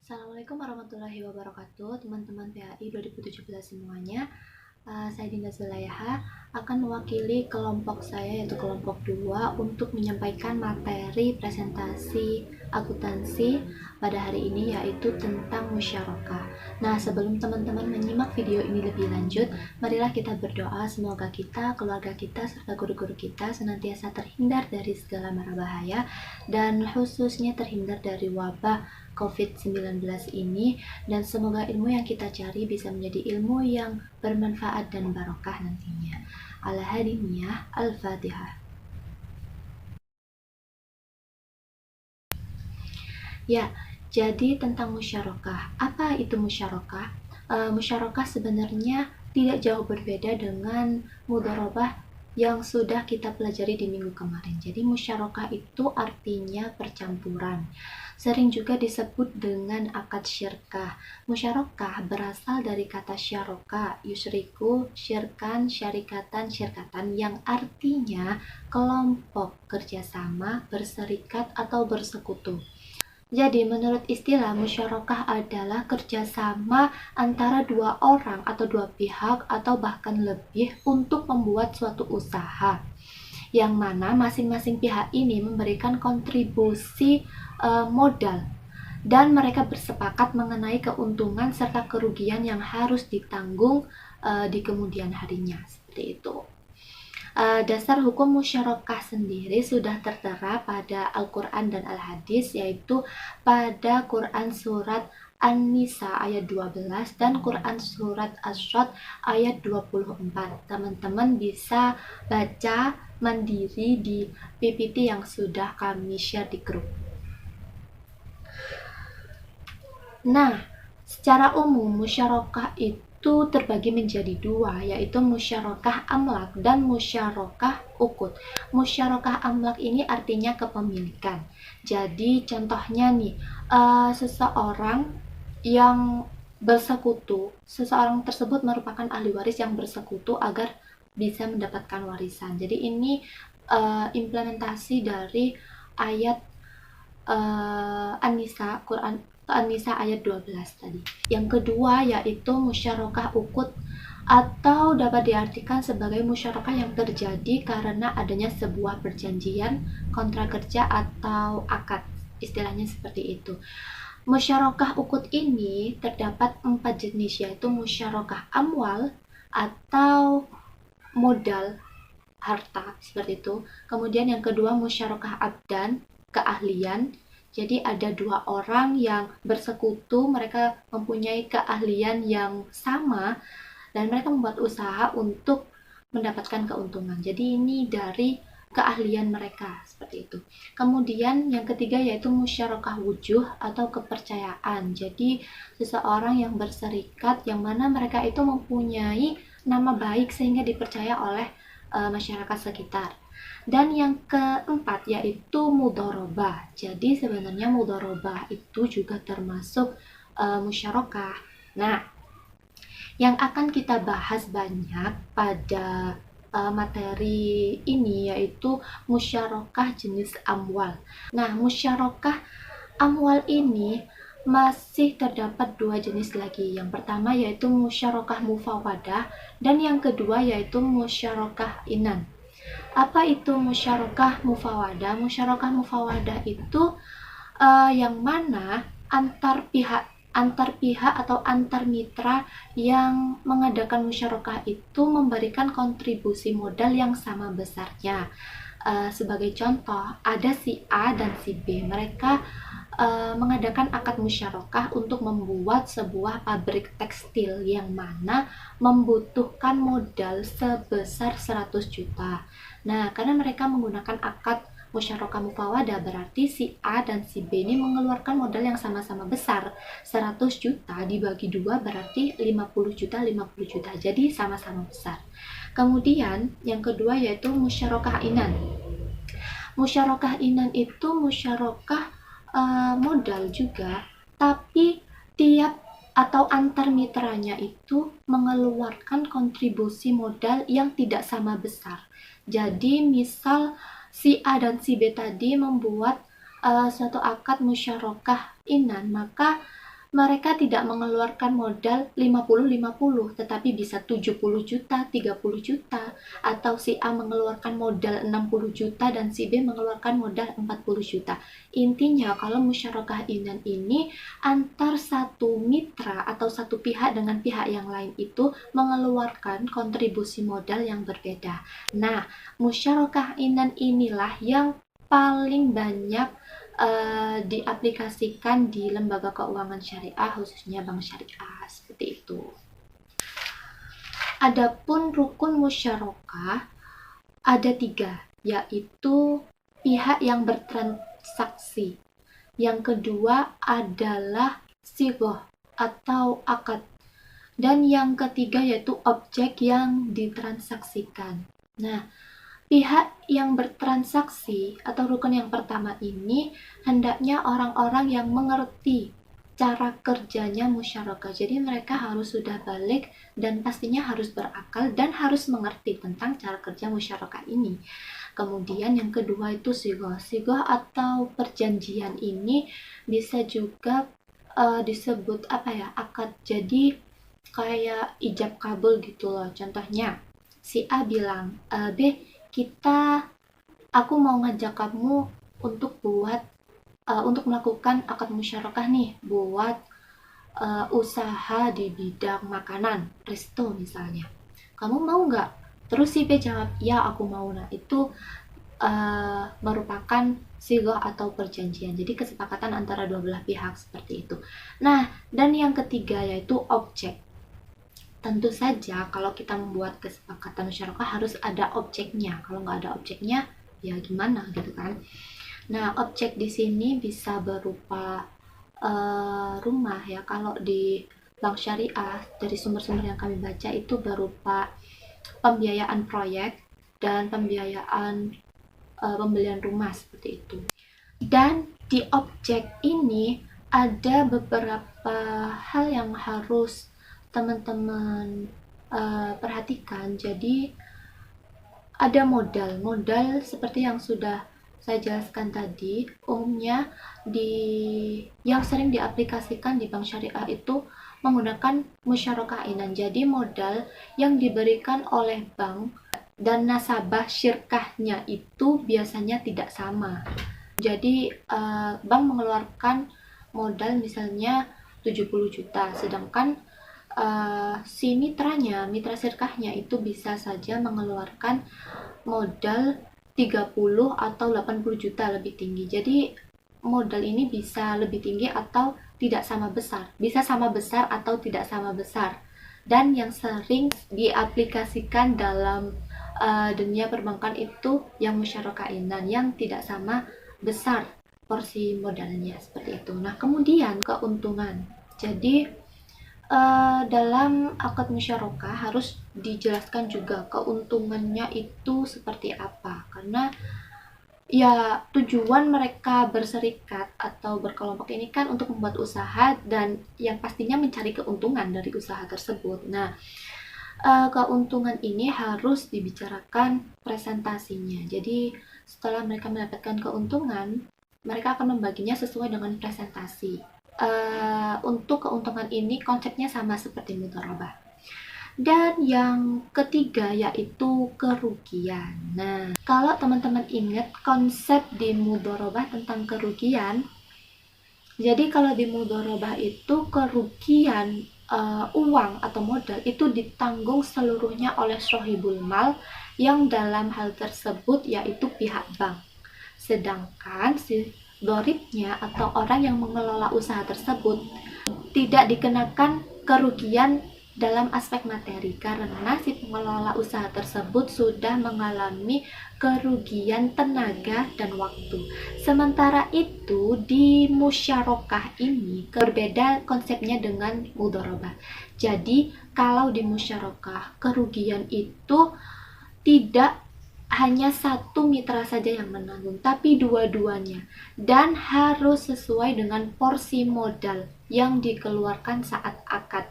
Assalamualaikum warahmatullahi wabarakatuh, teman-teman PAI 2017 semuanya. Saya Dinda Zulaiha akan mewakili kelompok saya, yaitu kelompok 2, untuk menyampaikan materi presentasi akuntansi pada hari ini, yaitu tentang musyarakah. Nah, sebelum teman-teman menyimak video ini lebih lanjut, marilah kita berdoa semoga kita, keluarga kita, serta guru-guru kita senantiasa terhindar dari segala mara bahaya, dan khususnya terhindar dari wabah COVID-19 ini, dan semoga ilmu yang kita cari bisa menjadi ilmu yang bermanfaat dan barokah nantinya. Al-Hadiniyah, Al-Fatihah. Ya, jadi tentang musyarakah. Apa itu musyarakah? Musyarakah sebenarnya tidak jauh berbeda dengan mudharabah yang sudah kita pelajari di minggu kemarin. Jadi musyarakah itu artinya percampuran. Sering juga disebut dengan akad syirkah. Musyarakah berasal dari kata syaraka, yusyriku, syirkan, syarikatan, syirkatan, yang artinya kelompok, kerjasama, berserikat, atau bersekutu. Jadi, menurut istilah, musyarakah adalah kerjasama antara dua orang atau dua pihak atau bahkan lebih untuk membuat suatu usaha, yang mana masing-masing pihak ini memberikan kontribusi modal, dan mereka bersepakat mengenai keuntungan serta kerugian yang harus ditanggung di kemudian harinya. Seperti itu. Dasar hukum musyarakah sendiri sudah tertera pada Al-Quran dan Al-Hadis, yaitu pada Quran Surat An-Nisa ayat 12 dan Quran Surat Asy-Syad ayat 24. Teman-teman bisa baca mandiri di PPT yang sudah kami share di grup. Nah, secara umum musyarakah itu terbagi menjadi dua, yaitu musyarakah amlak dan musyarakah ukut. Musyarakah amlak ini artinya kepemilikan. Jadi contohnya nih, seseorang yang bersekutu, seseorang tersebut merupakan ahli waris yang bersekutu agar bisa mendapatkan warisan. Jadi ini implementasi dari ayat An-Nisa, Quran An-Nisa ayat 12 tadi. Yang kedua yaitu musyarakah ukut, atau dapat diartikan sebagai musyarakah yang terjadi karena adanya sebuah perjanjian, kontrak kerja, atau akad. Istilahnya seperti itu. Musyarakah ukut ini terdapat 4 jenis, yaitu musyarakah amwal atau modal harta, seperti itu. Kemudian yang kedua musyarakah abdan, keahlian. Jadi ada dua orang yang bersekutu, mereka mempunyai keahlian yang sama dan mereka membuat usaha untuk mendapatkan keuntungan. Jadi ini dari keahlian mereka, seperti itu. Kemudian yang ketiga yaitu musyarakah wujuh atau kepercayaan. Jadi seseorang yang berserikat yang mana mereka itu mempunyai nama baik sehingga dipercaya oleh masyarakat sekitar. Dan yang keempat yaitu mudharabah. Jadi sebenarnya mudharabah itu juga termasuk musyarakah. Nah, yang akan kita bahas banyak pada materi ini yaitu musyarakah jenis amwal. Nah, musyarakah amwal ini masih terdapat dua jenis lagi. Yang pertama yaitu musyarakah mufawadah dan yang kedua yaitu musyarakah inan. Apa itu musyarakah mufawadah? Musyarakah mufawadah itu yang mana antar pihak atau antar mitra yang mengadakan musyarakah itu memberikan kontribusi modal yang sama besarnya. Sebagai contoh, ada si A dan si B. Mereka mengadakan akad musyarakah untuk membuat sebuah pabrik tekstil yang mana membutuhkan modal sebesar 100 juta. Nah, karena mereka menggunakan akad musyarakah mufawadah, berarti si A dan si B ini mengeluarkan modal yang sama-sama besar. 100 juta dibagi 2 berarti 50 juta, 50 juta. Jadi sama-sama besar. Kemudian yang kedua yaitu musyarakah inan. Musyarakah inan itu musyarakah modal juga, tapi tiap atau antar mitranya itu mengeluarkan kontribusi modal yang tidak sama besar. Jadi misal si A dan si B tadi membuat suatu akad musyarakah inan, maka mereka tidak mengeluarkan modal 50-50, tetapi bisa 70 juta, 30 juta, atau si A mengeluarkan modal 60 juta dan si B mengeluarkan modal 40 juta. Intinya kalau musyarakah inan ini antar satu mitra atau satu pihak dengan pihak yang lain itu mengeluarkan kontribusi modal yang berbeda. Nah, musyarakah inan inilah yang paling banyak diaplikasikan di lembaga keuangan syariah, khususnya bank syariah, seperti itu. Adapun rukun musyarakah ada 3, yaitu pihak yang bertransaksi. Yang kedua adalah sigoh atau akad. Dan yang ketiga yaitu objek yang ditransaksikan. Nah, pihak yang bertransaksi atau rukun yang pertama ini hendaknya orang-orang yang mengerti cara kerjanya musyarakah. Jadi mereka harus sudah balik dan pastinya harus berakal dan harus mengerti tentang cara kerja musyarakah ini. Kemudian yang kedua itu sigoh. Sigoh atau perjanjian ini bisa juga disebut akad. Jadi kayak ijab kabul gitu loh. Contohnya si A bilang, B, aku mau ngajak kamu untuk melakukan akad musyarakah nih, buat usaha di bidang makanan, resto misalnya. Kamu mau nggak? Terus si B jawab, ya aku mau. Nah, itu merupakan sigoh atau perjanjian. Jadi kesepakatan antara dua belah pihak seperti itu. Nah, dan yang ketiga yaitu objek. Tentu saja kalau kita membuat kesepakatan musyarakah harus ada objeknya. Kalau nggak ada objeknya, ya gimana gitu kan. Nah, objek di sini bisa berupa rumah ya. Kalau di bank syariah, dari sumber-sumber yang kami baca itu berupa pembiayaan proyek dan pembiayaan pembelian rumah seperti itu. Dan di objek ini ada beberapa hal yang harus teman-teman perhatikan. Jadi ada modal seperti yang sudah saya jelaskan tadi, umumnya yang sering diaplikasikan di bank syariah itu menggunakan musyarakah inan. Jadi modal yang diberikan oleh bank dan nasabah syirkahnya itu biasanya tidak sama. Jadi bank mengeluarkan modal misalnya 70 juta, sedangkan si mitra syirkahnya itu bisa saja mengeluarkan modal 30 atau 80 juta lebih tinggi. Jadi modal ini bisa lebih tinggi atau tidak sama besar. Bisa sama besar atau tidak sama besar. Dan yang sering diaplikasikan dalam dunia perbankan itu yang musyarakah inan, yang tidak sama besar porsi modalnya seperti itu. Nah, kemudian keuntungan. Jadi dalam akad musyarakah harus dijelaskan juga keuntungannya itu seperti apa, karena ya tujuan mereka berserikat atau berkelompok ini kan untuk membuat usaha dan yang pastinya mencari keuntungan dari usaha tersebut. Nah, keuntungan ini harus dibicarakan presentasinya. Jadi setelah mereka mendapatkan keuntungan, mereka akan membaginya sesuai dengan presentasi. Untuk keuntungan ini konsepnya sama seperti mudharabah. Dan yang ketiga yaitu kerugian. Nah, kalau teman-teman ingat konsep di mudharabah tentang kerugian, jadi kalau di mudharabah itu kerugian uang atau modal itu ditanggung seluruhnya oleh sohibul mal, yang dalam hal tersebut yaitu pihak bank. Sedangkan si doribnya atau orang yang mengelola usaha tersebut tidak dikenakan kerugian dalam aspek materi karena si pengelola usaha tersebut sudah mengalami kerugian tenaga dan waktu. Sementara itu di musyarakah ini berbeda konsepnya dengan mudharabah. Jadi kalau di musyarakah kerugian itu tidak hanya satu mitra saja yang menanggung, tapi dua-duanya, dan harus sesuai dengan porsi modal yang dikeluarkan saat akad.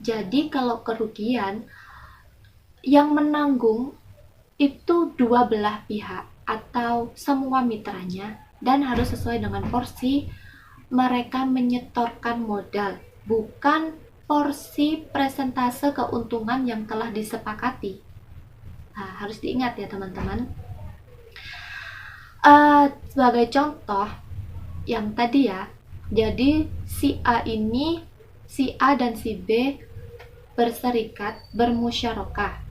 Jadi kalau kerugian yang menanggung itu dua belah pihak atau semua mitranya, dan harus sesuai dengan porsi mereka menyetorkan modal bukan porsi persentase keuntungan yang telah disepakati. Nah, harus diingat ya teman-teman. Sebagai contoh yang tadi ya, jadi si A dan si B berserikat, bermusyarakah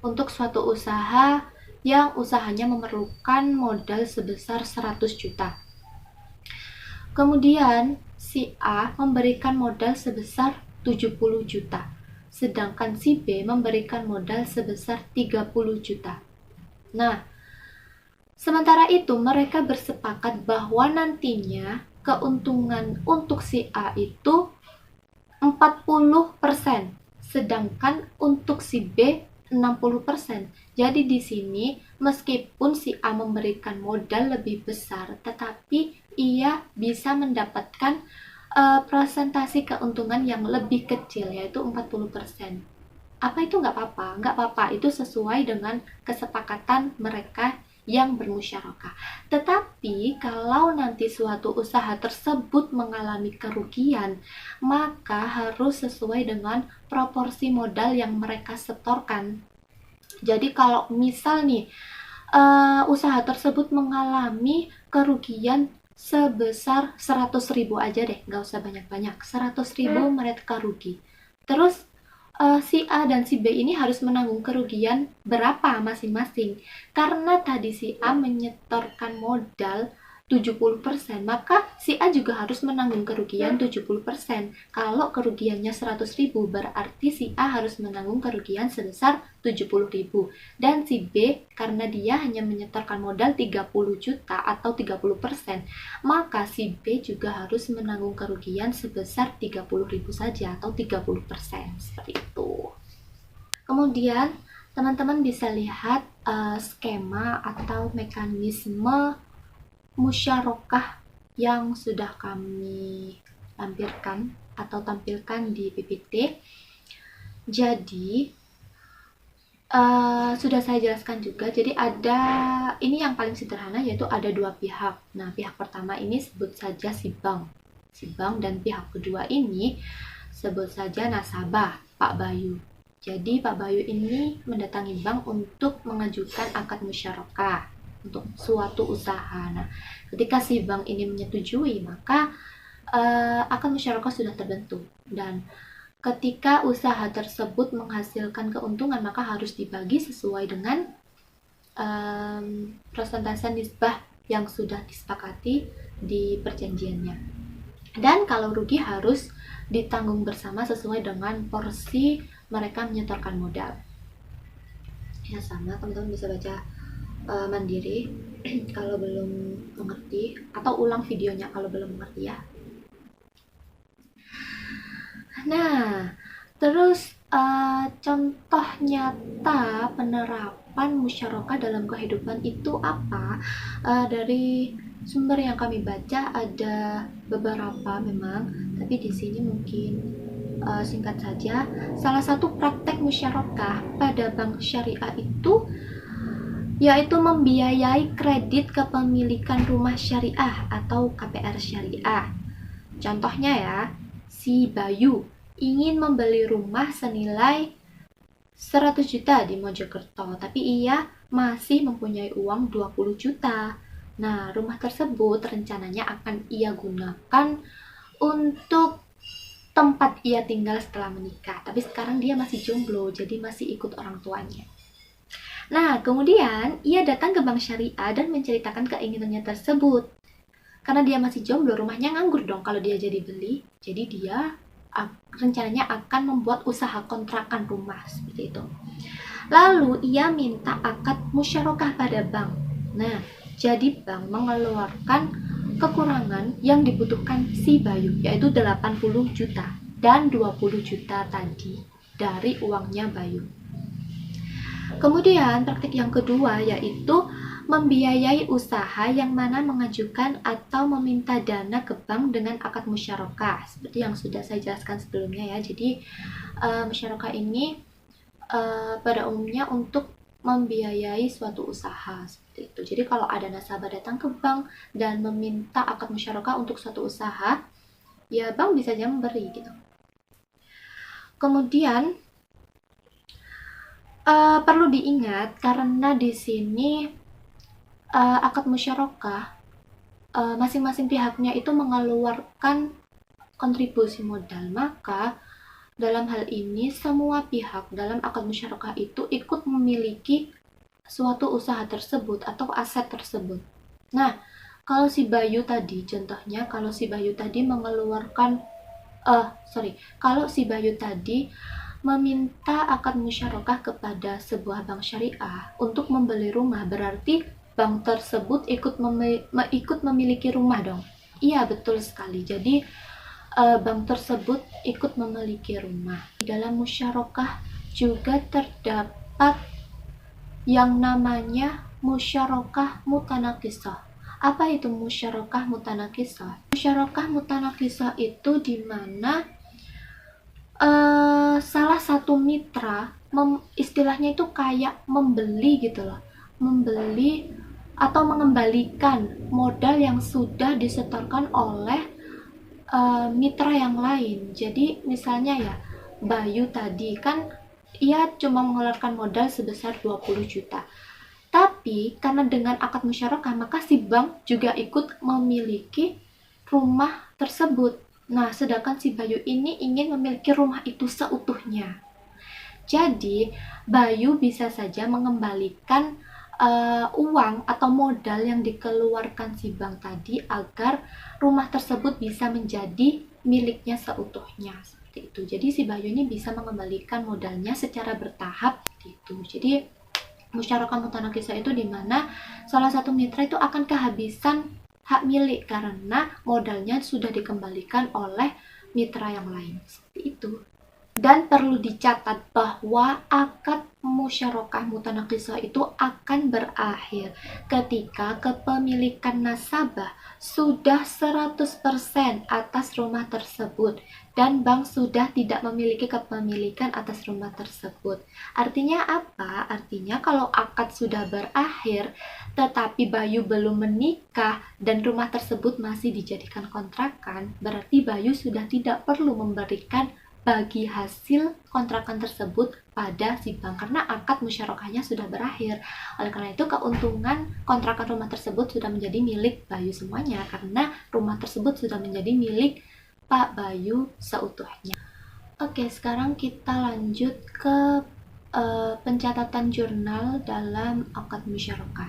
untuk suatu usaha yang usahanya memerlukan modal sebesar 100 juta. Kemudian si A memberikan modal sebesar 70 juta, sedangkan si B memberikan modal sebesar 30 juta. Nah, sementara itu mereka bersepakat bahwa nantinya keuntungan untuk si A itu 40%, sedangkan untuk si B 60%. Jadi di sini meskipun si A memberikan modal lebih besar, tetapi ia bisa mendapatkan presentasi keuntungan yang lebih kecil, yaitu 40%. Apa itu nggak apa-apa? Nggak apa-apa, itu sesuai dengan kesepakatan mereka yang bermusyarakah. Tetapi kalau nanti suatu usaha tersebut mengalami kerugian, maka harus sesuai dengan proporsi modal yang mereka setorkan. Jadi kalau misal nih usaha tersebut mengalami kerugian sebesar 100.000 aja deh, nggak usah banyak-banyak, 100.000 mereka rugi. Terus si A dan si B ini harus menanggung kerugian berapa masing-masing. Karena tadi si A menyetorkan modal 70%, maka si A juga harus menanggung kerugian 70%. Kalau kerugiannya 100.000, berarti si A harus menanggung kerugian sebesar 70.000. Dan si B, karena dia hanya menyetorkan modal 30 juta atau 30%, maka si B juga harus menanggung kerugian sebesar 30.000 saja atau 30%. Seperti itu. Kemudian, teman-teman bisa lihat skema atau mekanisme musyarakah yang sudah kami lampirkan atau tampilkan di PPT. Jadi sudah saya jelaskan juga. Jadi ada, ini yang paling sederhana, yaitu ada dua pihak. Nah, pihak pertama ini sebut saja si bank, dan pihak kedua ini sebut saja nasabah, Pak Bayu. Jadi Pak Bayu ini mendatangi bank untuk mengajukan akad musyarakah untuk suatu usaha. Nah, ketika si bank ini menyetujui, maka akad musyarakah sudah terbentuk. Dan ketika usaha tersebut menghasilkan keuntungan, maka harus dibagi sesuai dengan persentase nisbah yang sudah disepakati di perjanjiannya. Dan kalau rugi harus ditanggung bersama sesuai dengan porsi mereka menyetorkan modal. Ya sama, teman-teman bisa baca mandiri kalau belum mengerti, atau ulang videonya kalau belum mengerti ya. Nah, terus contoh nyata penerapan musyarakah dalam kehidupan itu apa? Dari sumber yang kami baca ada beberapa memang, tapi di sini mungkin singkat saja. Salah satu praktek musyarakah pada bank syariah itu yaitu membiayai kredit kepemilikan rumah syariah atau KPR syariah. Contohnya ya, si Bayu ingin membeli rumah senilai 100 juta di Mojokerto, tapi ia masih mempunyai uang 20 juta. Nah, rumah tersebut rencananya akan ia gunakan untuk tempat ia tinggal setelah menikah. Tapi sekarang dia masih jomblo, jadi masih ikut orang tuanya. Nah, kemudian ia datang ke bank syariah dan menceritakan keinginannya tersebut. Karena dia masih jomblo, rumahnya nganggur dong kalau dia jadi beli. Jadi dia rencananya akan membuat usaha kontrakan rumah, seperti itu. Lalu ia minta akad musyarakah pada bank. Nah, jadi bank mengeluarkan kekurangan yang dibutuhkan si Bayu, yaitu 80 juta dan 20 juta tadi dari uangnya Bayu. Kemudian praktik yang kedua yaitu membiayai usaha yang mana mengajukan atau meminta dana ke bank dengan akad musyarakah, seperti yang sudah saya jelaskan sebelumnya ya. Jadi musyarakah ini pada umumnya untuk membiayai suatu usaha, seperti itu. Jadi kalau ada nasabah datang ke bank dan meminta akad musyarakah untuk suatu usaha, ya bank bisa saja memberi gitu. Kemudian perlu diingat karena di sini akad musyarakah masing-masing pihaknya itu mengeluarkan kontribusi modal, maka dalam hal ini semua pihak dalam akad musyarakah itu ikut memiliki suatu usaha tersebut atau aset tersebut. Nah, kalau si Bayu tadi, contohnya kalau si Bayu tadi mengeluarkan kalau si Bayu tadi meminta akad musyarakah kepada sebuah bank syariah untuk membeli rumah, berarti bank tersebut ikut memiliki rumah dong. Iya, betul sekali. Jadi bank tersebut ikut memiliki rumah. Di dalam musyarakah juga terdapat yang namanya musyarakah mutanakisah. Apa itu musyarakah mutanakisah? Musyarakah mutanakisah itu di mana salah satu mitra istilahnya itu kayak membeli gitu loh, membeli atau mengembalikan modal yang sudah disetorkan oleh mitra yang lain. Jadi misalnya ya, Bayu tadi kan ia cuma mengeluarkan modal sebesar 20 juta. Tapi karena dengan akad musyarakah, maka si bank juga ikut memiliki rumah tersebut. Nah, sedangkan si Bayu ini ingin memiliki rumah itu seutuhnya. Jadi, Bayu bisa saja mengembalikan uang atau modal yang dikeluarkan si bank tadi agar rumah tersebut bisa menjadi miliknya seutuhnya. Seperti itu. Jadi, si Bayu ini bisa mengembalikan modalnya secara bertahap. Gitu. Jadi, musyarakah mutanakisah itu di mana salah satu mitra itu akan kehabisan hak milik karena modalnya sudah dikembalikan oleh mitra yang lain. Seperti itu. Dan perlu dicatat bahwa akad musyarakah mutanakisah itu akan berakhir ketika kepemilikan nasabah sudah 100% atas rumah tersebut dan bank sudah tidak memiliki kepemilikan atas rumah tersebut. Artinya apa? Artinya kalau akad sudah berakhir tetapi Bayu belum menikah dan rumah tersebut masih dijadikan kontrakan, berarti Bayu sudah tidak perlu memberikan bagi hasil kontrakan tersebut pada si bank karena akad musyarakahnya sudah berakhir. Oleh karena itu keuntungan kontrakan rumah tersebut sudah menjadi milik Bayu semuanya karena rumah tersebut sudah menjadi milik Pak Bayu seutuhnya. Oke, sekarang kita lanjut ke pencatatan jurnal dalam akad musyarakah.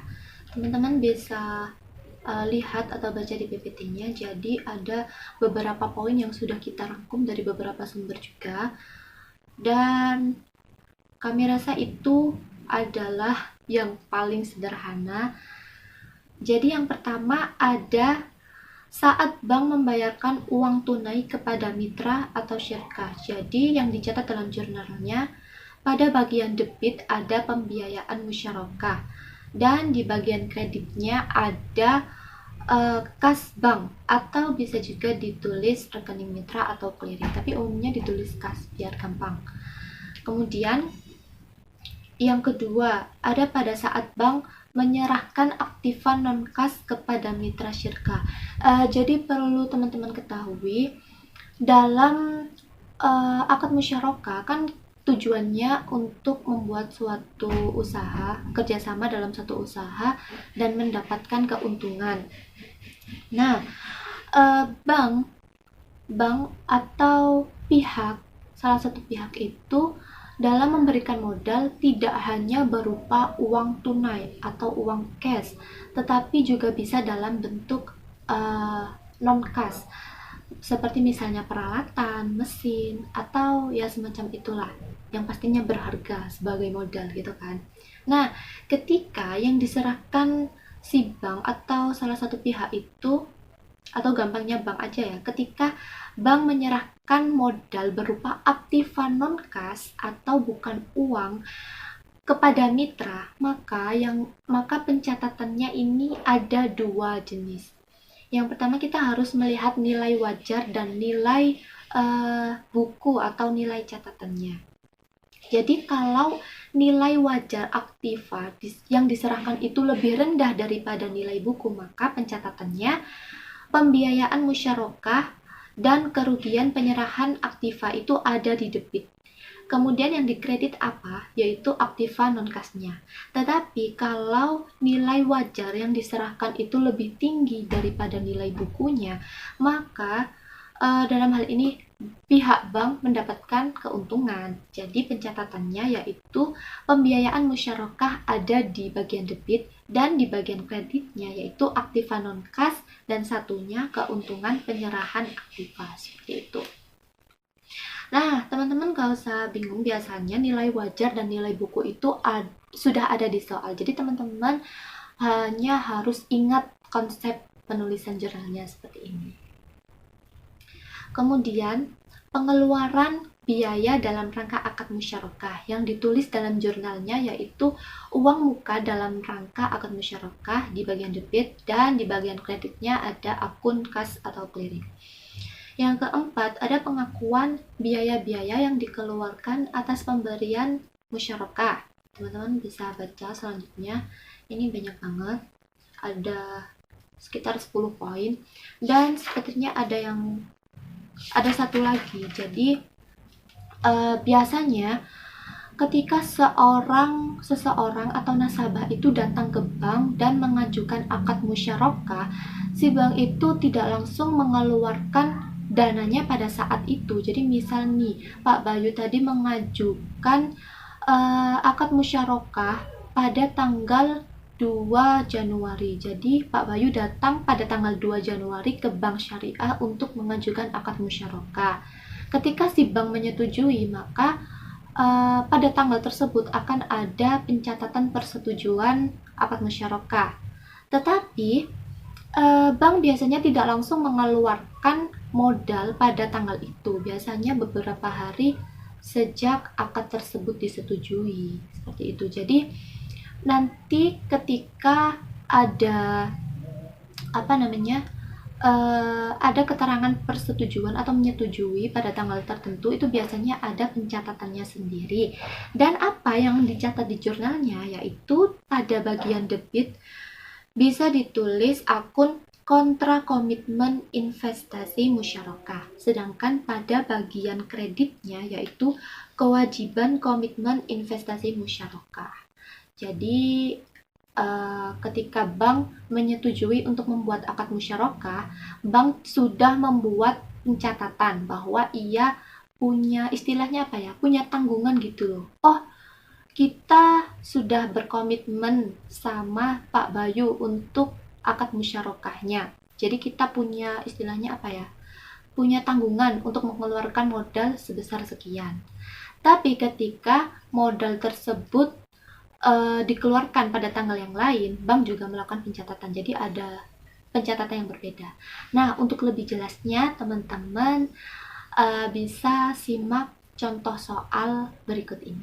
Teman-teman bisa lihat atau baca di PPT-nya. Jadi ada beberapa poin yang sudah kita rangkum dari beberapa sumber juga, dan kami rasa itu adalah yang paling sederhana. Jadi yang pertama ada saat bank membayarkan uang tunai kepada mitra atau syirkah. Jadi yang dicatat dalam jurnalnya, pada bagian debit ada pembiayaan musyarakah dan di bagian kreditnya ada kas bank atau bisa juga ditulis rekening mitra atau clearing, tapi umumnya ditulis kas biar gampang. Kemudian yang kedua ada pada saat bank menyerahkan aktiva non-kas kepada mitra syirkah. Jadi perlu teman-teman ketahui dalam akad musyarakah kan tujuannya untuk membuat suatu usaha, kerjasama dalam satu usaha dan mendapatkan keuntungan. Nah, bank atau salah satu pihak itu dalam memberikan modal tidak hanya berupa uang tunai atau uang cash, tetapi juga bisa dalam bentuk non-cash. Seperti misalnya peralatan, mesin, atau ya semacam itulah yang pastinya berharga sebagai modal gitu kan. Nah, ketika yang diserahkan si bank atau salah satu pihak itu, atau gampangnya bank aja ya, ketika bank menyerahkan modal berupa aktiva non-cash atau bukan uang kepada mitra, maka pencatatannya ini ada dua jenis. Yang pertama kita harus melihat nilai wajar dan nilai buku atau nilai catatannya. Jadi kalau nilai wajar aktiva yang diserahkan itu lebih rendah daripada nilai buku, maka pencatatannya pembiayaan musyarakah dan kerugian penyerahan aktiva itu ada di debit. Kemudian yang dikredit apa? Yaitu aktiva non-kasnya. Tetapi kalau nilai wajar yang diserahkan itu lebih tinggi daripada nilai bukunya, maka dalam hal ini pihak bank mendapatkan keuntungan. Jadi pencatatannya yaitu pembiayaan musyarakah ada di bagian debit dan di bagian kreditnya yaitu aktiva non-kas dan satunya keuntungan penyerahan aktiva, seperti itu. Nah, teman-teman gak usah bingung, biasanya nilai wajar dan nilai buku itu sudah ada di soal. Jadi teman-teman hanya harus ingat konsep penulisan jurnalnya seperti ini. Kemudian, pengeluaran biaya dalam rangka akad musyarakah yang ditulis dalam jurnalnya yaitu uang muka dalam rangka akad musyarakah di bagian debit dan di bagian kreditnya ada akun kas atau clearing. Yang keempat, ada pengakuan biaya-biaya yang dikeluarkan atas pemberian musyarakah. Teman-teman bisa baca selanjutnya. Ini banyak banget. Ada sekitar 10 poin. Dan sepertinya ada satu lagi. Jadi, biasanya ketika seseorang atau nasabah itu datang ke bank dan mengajukan akad musyarakah, si bank itu tidak langsung mengeluarkan dananya pada saat itu. Jadi misal nih, Pak Bayu tadi mengajukan akad musyarakah pada tanggal 2 Januari. Jadi Pak Bayu datang pada tanggal 2 Januari ke Bank Syariah untuk mengajukan akad musyarakah. Ketika si bank menyetujui, maka pada tanggal tersebut akan ada pencatatan persetujuan akad musyarakah. Tetapi bank biasanya tidak langsung mengeluarkan modal pada tanggal itu, biasanya beberapa hari sejak akad tersebut disetujui, seperti itu. Jadi nanti ketika ada ada keterangan persetujuan atau menyetujui pada tanggal tertentu, itu biasanya ada pencatatannya sendiri. Dan apa yang dicatat di jurnalnya yaitu pada bagian debit bisa ditulis akun kontra komitmen investasi musyarakah. Sedangkan pada bagian kreditnya yaitu kewajiban komitmen investasi musyarakah. Jadi ketika bank menyetujui untuk membuat akad musyarakah, bank sudah membuat pencatatan bahwa ia punya istilahnya punya tanggungan gitu loh. Oh, kita sudah berkomitmen sama Pak Bayu untuk akad musyarakahnya. Jadi kita punya istilahnya punya tanggungan untuk mengeluarkan modal sebesar sekian. Tapi ketika modal tersebut dikeluarkan pada tanggal yang lain, bank juga melakukan pencatatan. Jadi ada pencatatan yang berbeda. Nah, untuk lebih jelasnya teman-teman bisa simak contoh soal berikut ini.